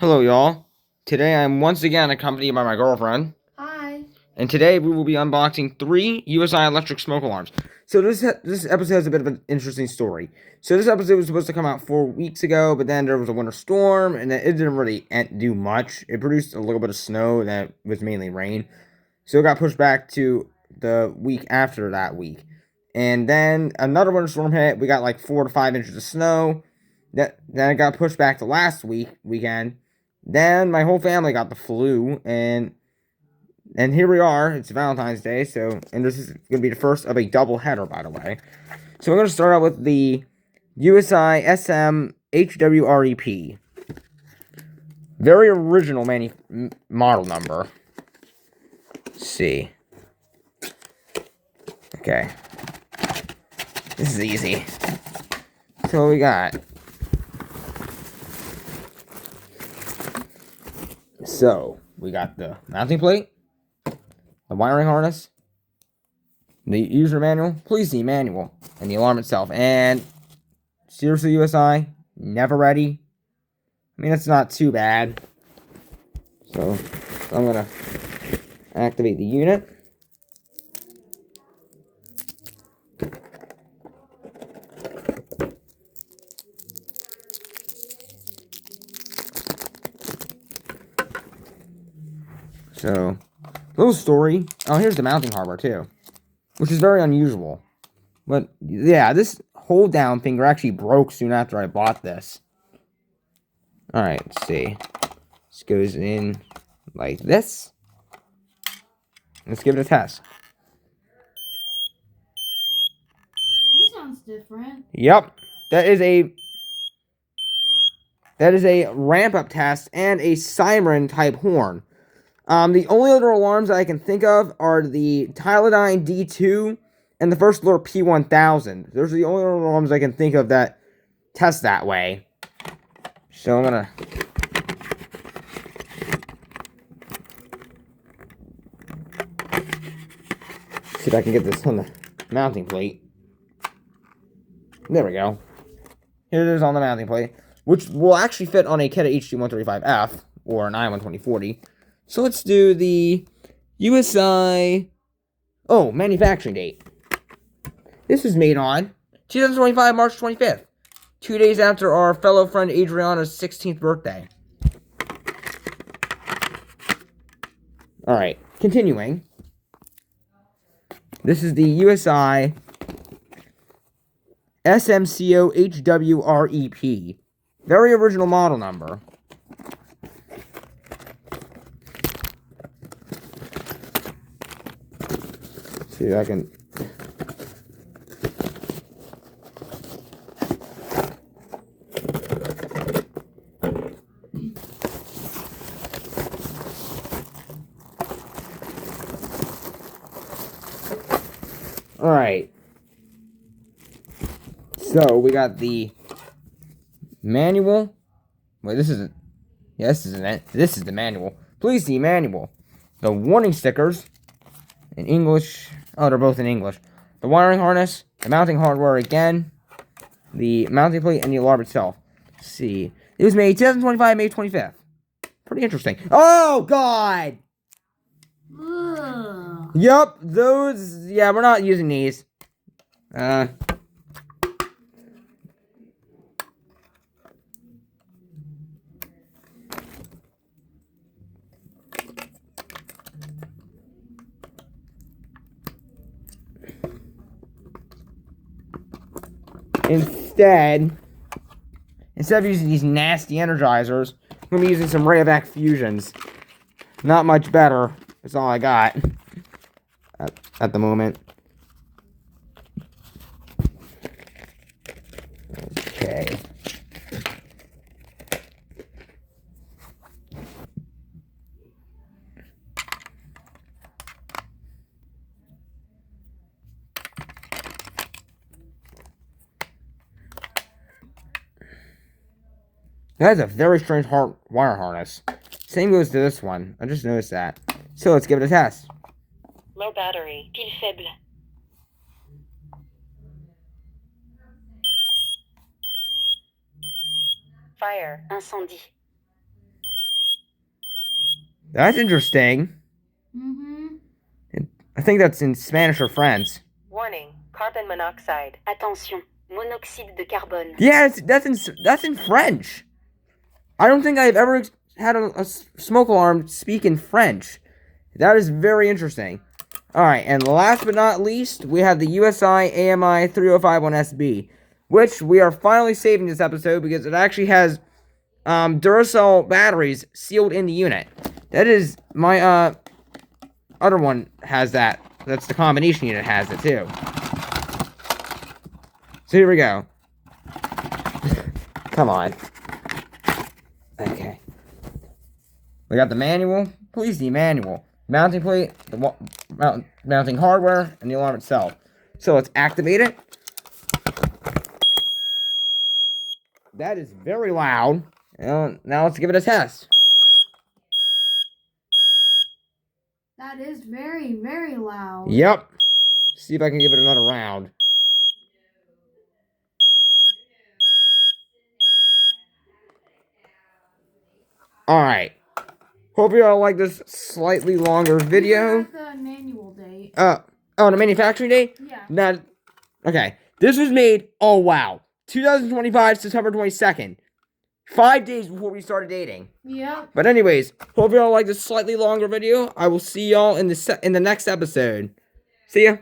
Hello, y'all. Today I'm once again accompanied by my girlfriend. Hi. And today we will be unboxing 3 USI electric smoke alarms. So this episode has a bit of an interesting story. So this episode was supposed to come out 4 weeks ago, but then there was a winter storm, and it didn't really do much. It produced a little bit of snow, and that was mainly rain. So it got pushed back to the week after that week. And then another winter storm hit. We got like 4 to 5 inches of snow. Then it got pushed back to last weekend. Then my whole family got the flu, and here we are. It's Valentine's Day, and this is going to be the first of a double header, by the way. So we're going to start out with the USI SM-HW-REP. Very original model number. Let's see. Okay. This is easy. So what we got? So, we got the mounting plate, the wiring harness, the user manual, please see manual, and the alarm itself. And seriously, USI, never ready. I mean, it's not too bad. So I'm gonna activate the unit. So, little story. Oh, here's the mounting hardware too, which is very unusual. But yeah, this hold down finger actually broke soon after I bought this. Alright, let's see. This goes in like this. Let's give it a test. This sounds different. Yep. That is a ramp up test and a siren type horn. The only other alarms I can think of are the Teledyne D2 and the First Alert P1000. Those are the only alarms I can think of that test that way. So I'm gonna see if I can get this on the mounting plate. There we go. Here it is on the mounting plate, which will actually fit on a Keta HD135F or an I-12040. So let's do the USI... Oh, manufacturing date. This was made on 2025, March 25th. 2 days after our fellow friend Adriana's 16th birthday. Alright, continuing. This is the USI SM-HWRP. Very original model number. See if I can... Alright. So, we got the manual. Wait, this isn't... Yeah, this isn't it. This is the manual. Please see manual. The warning stickers in English. Oh, they're both in English. The wiring harness, the mounting hardware again, the mounting plate, and the alarm itself. Let's see. It was made 2025, May 25th. Pretty interesting. Oh, God! Ugh. Yup, those... Yeah, we're not using these. Instead of using these nasty energizers, I'm going to be using some Rayovac fusions. Not much better. That's all I got at the moment. Okay. That is a very strange wire harness. Same goes to this one. I just noticed that. So let's give it a test. Low battery. Pile faible. Fire. Incendie. That's interesting. Mm-hmm. I think that's in Spanish or French. Warning, carbon monoxide. Attention, monoxyde de carbone. Yeah, that's in French. I don't think I've ever had a smoke alarm speak in French. That is very interesting. Alright, and last but not least, we have the USI AMI3051SB, which we are finally saving this episode because it actually has Duracell batteries sealed in the unit. That is, my other one has that. That's the combination unit has it too. So here we go. Come on. Okay. We got the manual. Please, the manual. Mounting plate, the mounting hardware, and the alarm itself. So let's activate it. That is very loud. Now let's give it a test. That is very, very loud. Yep. See if I can give it another round. Alright. Hope you all like this slightly longer video. The manual date. Oh, the manufacturing date? Yeah. Not. Okay. This was made, oh wow, 2025, September 22nd. 5 days before we started dating. Yep. But anyways, hope you all like this slightly longer video. I will see y'all in the next episode. See ya.